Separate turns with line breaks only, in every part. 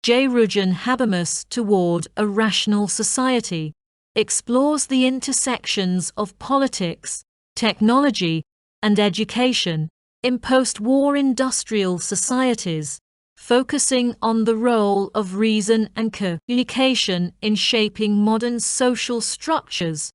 Jurgen Habermas Toward a Rational Society explores the intersections of politics, technology, and education in post-war industrial societies, focusing on the role of reason and communication in shaping modern social structures.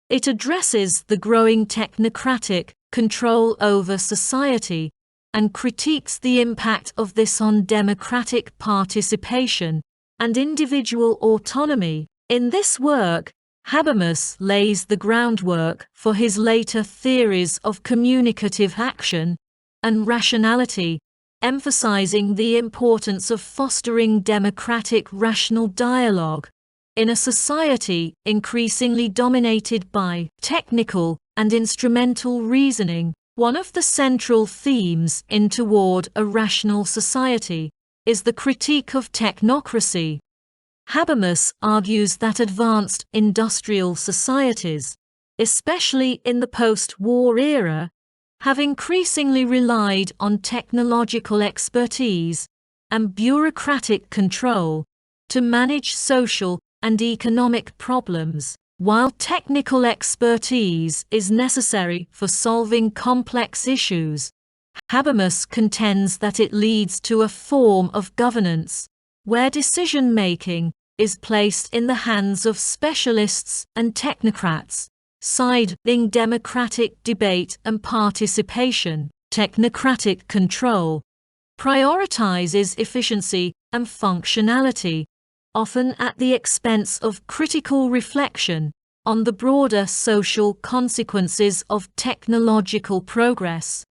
It addresses the growing technocratic control over society and critiques the impact of this on democratic participation and individual autonomy. In this work, Habermas lays the groundwork for his later theories of communicative action and rationality, emphasizing the importance of fostering democratic rational dialogue in a society increasingly dominated by technical and instrumental reasoning. One of the central themes in Toward a Rational Society is the critique of technocracy. Habermas argues that advanced industrial societies, especially in the post-war era, have increasingly relied on technological expertise and bureaucratic control to manage social and economic problems. While technical expertise is necessary for solving complex issues, Habermas contends that it leads to a form of governance where decision-making is placed in the hands of specialists and technocrats, siding democratic debate and participation. Technocratic control prioritizes efficiency and functionality, often at the expense of critical reflection on the broader social consequences of technological progress.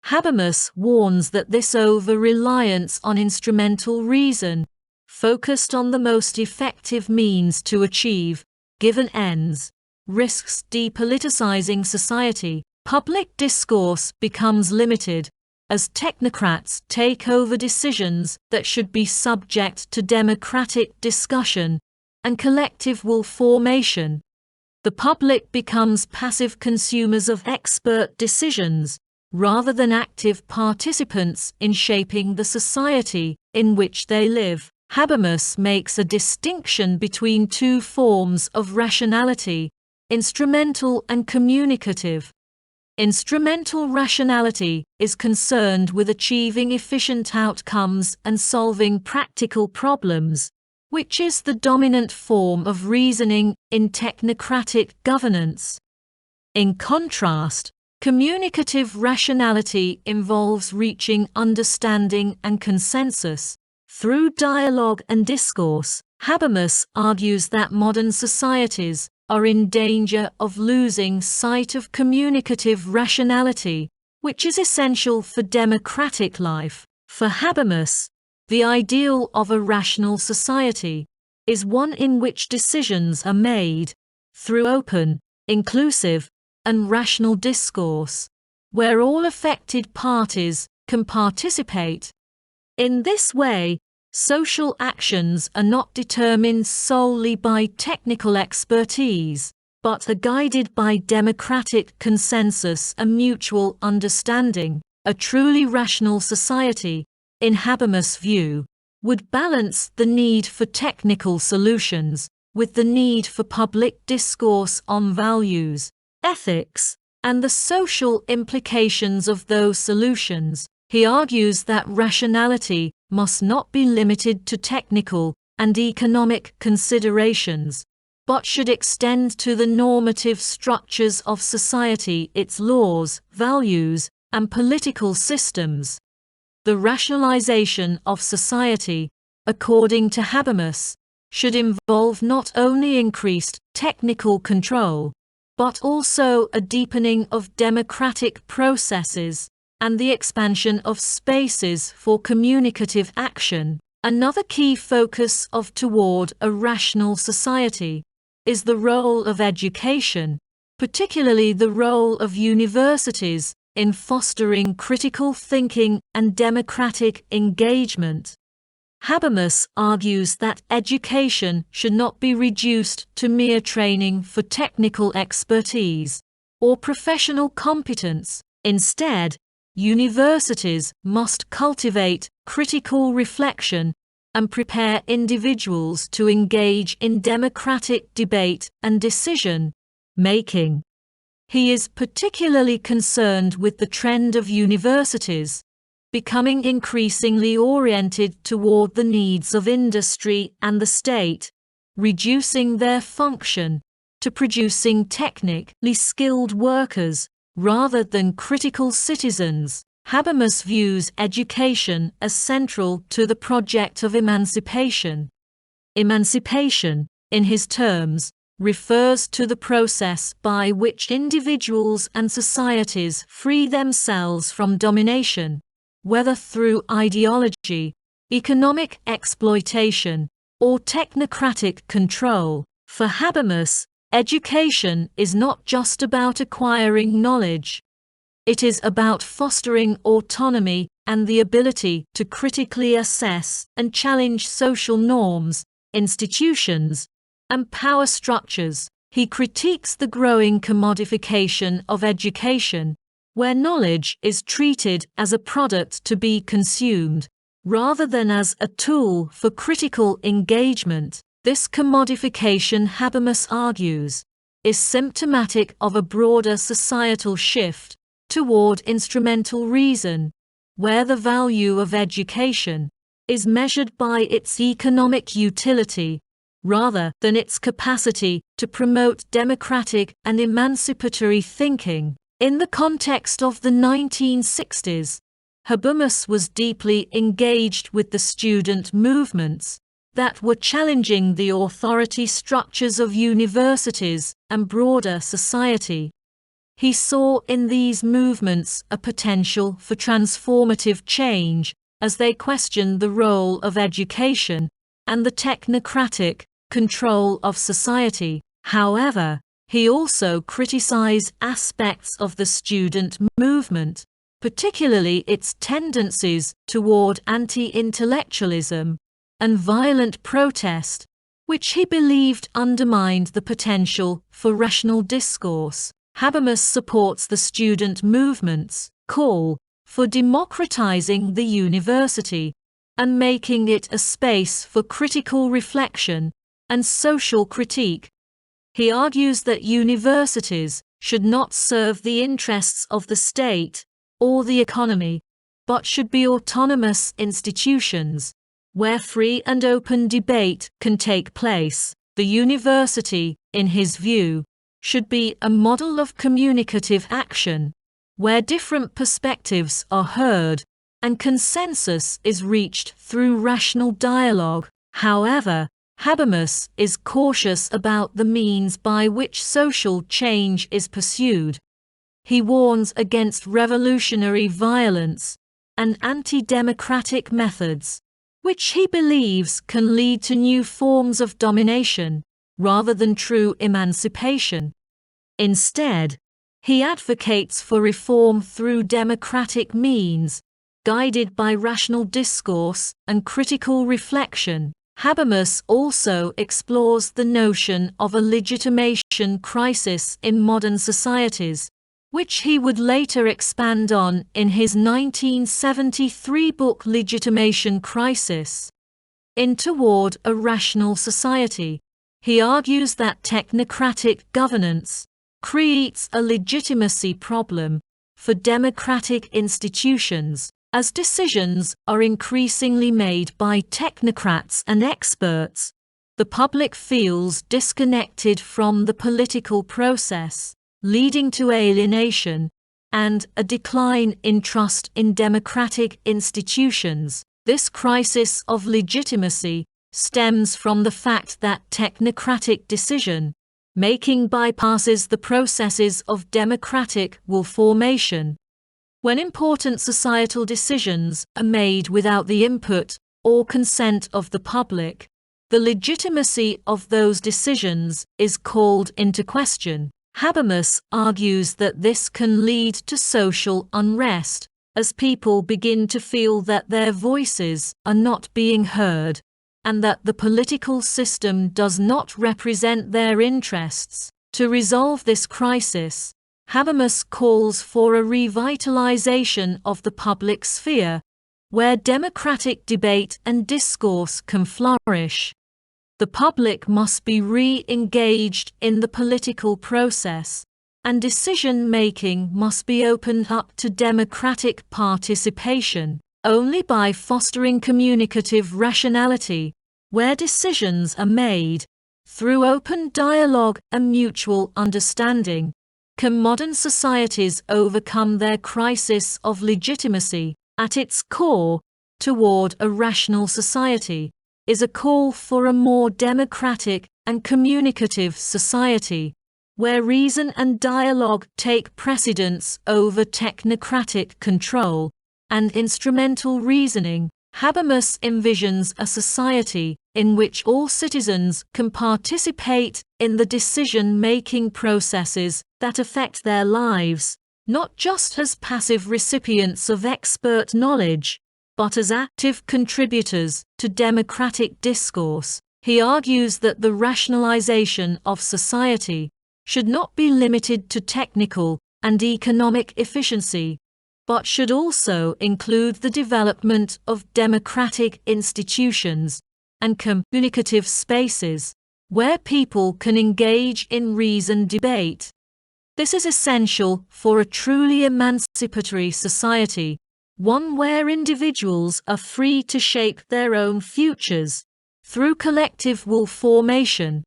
Habermas warns that this over-reliance on instrumental reason, focused on the most effective means to achieve given ends, risks depoliticizing society. Public discourse becomes limited as technocrats take over decisions that should be subject to democratic discussion and collective will formation. The public becomes passive consumers of expert decisions rather than active participants in shaping the society in which they live. Habermas makes a distinction between two forms of rationality: instrumental and communicative. Instrumental rationality is concerned with achieving efficient outcomes and solving practical problems, which is the dominant form of reasoning in technocratic governance. In contrast, communicative rationality involves reaching understanding and consensus through dialogue and discourse. Habermas argues that modern societies are in danger of losing sight of communicative rationality, which is essential for democratic life. For Habermas, the ideal of a rational society is one in which decisions are made through open, inclusive, and rational discourse, where all affected parties can participate. In this way, social actions are not determined solely by technical expertise, but are guided by democratic consensus and mutual understanding. A truly rational society, in Habermas' view, would balance the need for technical solutions with the need for public discourse on values, ethics, and the social implications of those solutions. He argues that rationality must not be limited to technical and economic considerations, but should extend to the normative structures of society, its laws, values, and political systems. The rationalization of society, according to Habermas, should involve not only increased technical control, but also a deepening of democratic processes and the expansion of spaces for communicative action. Another key focus of Toward a Rational Society is the role of education, particularly the role of universities in fostering critical thinking and democratic engagement. Habermas argues that education should not be reduced to mere training for technical expertise or professional competence. Instead, universities must cultivate critical reflection and prepare individuals to engage in democratic debate and decision-making. He is particularly concerned with the trend of universities becoming increasingly oriented toward the needs of industry and the state, reducing their function to producing technically skilled workers rather than critical citizens. Habermas views education as central to the project of emancipation. Emancipation, in his terms, refers to the process by which individuals and societies free themselves from domination, whether through ideology, economic exploitation, or technocratic control. For Habermas, education is not just about acquiring knowledge. It is about fostering autonomy and the ability to critically assess and challenge social norms, institutions, and power structures. He critiques the growing commodification of education, where knowledge is treated as a product to be consumed, rather than as a tool for critical engagement. This commodification, Habermas argues, is symptomatic of a broader societal shift toward instrumental reason, where the value of education is measured by its economic utility, rather than its capacity to promote democratic and emancipatory thinking. In the context of the 1960s, Habermas was deeply engaged with the student movements that were challenging the authority structures of universities and broader society. He saw in these movements a potential for transformative change as they questioned the role of education and the technocratic control of society. However, he also criticized aspects of the student movement, particularly its tendencies toward anti-intellectualism and violent protest, which he believed undermined the potential for rational discourse. Habermas supports the student movement's call for democratizing the university and making it a space for critical reflection and social critique. He argues that universities should not serve the interests of the state or the economy, but should be autonomous institutions where free and open debate can take place. The university, in his view, should be a model of communicative action, where different perspectives are heard and consensus is reached through rational dialogue. However, Habermas is cautious about the means by which social change is pursued. He warns against revolutionary violence and anti-democratic methods, which he believes can lead to new forms of domination rather than true emancipation. Instead, he advocates for reform through democratic means, guided by rational discourse and critical reflection. Habermas also explores the notion of a legitimation crisis in modern societies, which he would later expand on in his 1973 book Legitimation Crisis. In Toward a Rational Society, he argues that technocratic governance creates a legitimacy problem for democratic institutions, as decisions are increasingly made by technocrats and experts. The public feels disconnected from the political process, leading to alienation and a decline in trust in democratic institutions. This crisis of legitimacy stems from the fact that technocratic decision-making bypasses the processes of democratic will formation. When important societal decisions are made without the input or consent of the public, the legitimacy of those decisions is called into question. Habermas argues that this can lead to social unrest, as people begin to feel that their voices are not being heard, and that the political system does not represent their interests. To resolve this crisis, Habermas calls for a revitalization of the public sphere, where democratic debate and discourse can flourish. The public must be re-engaged in the political process, and decision-making must be opened up to democratic participation. Only by fostering communicative rationality, where decisions are made through open dialogue and mutual understanding, can modern societies overcome their crisis of legitimacy. At its core, Toward a Rational Society is a call for a more democratic and communicative society, where reason and dialogue take precedence over technocratic control and instrumental reasoning. Habermas envisions a society in which all citizens can participate in the decision-making processes that affect their lives, not just as passive recipients of expert knowledge, but as active contributors to democratic discourse. He argues that the rationalization of society should not be limited to technical and economic efficiency, but should also include the development of democratic institutions and communicative spaces where people can engage in reasoned debate. This is essential for a truly emancipatory society, one where individuals are free to shape their own futures through collective will formation.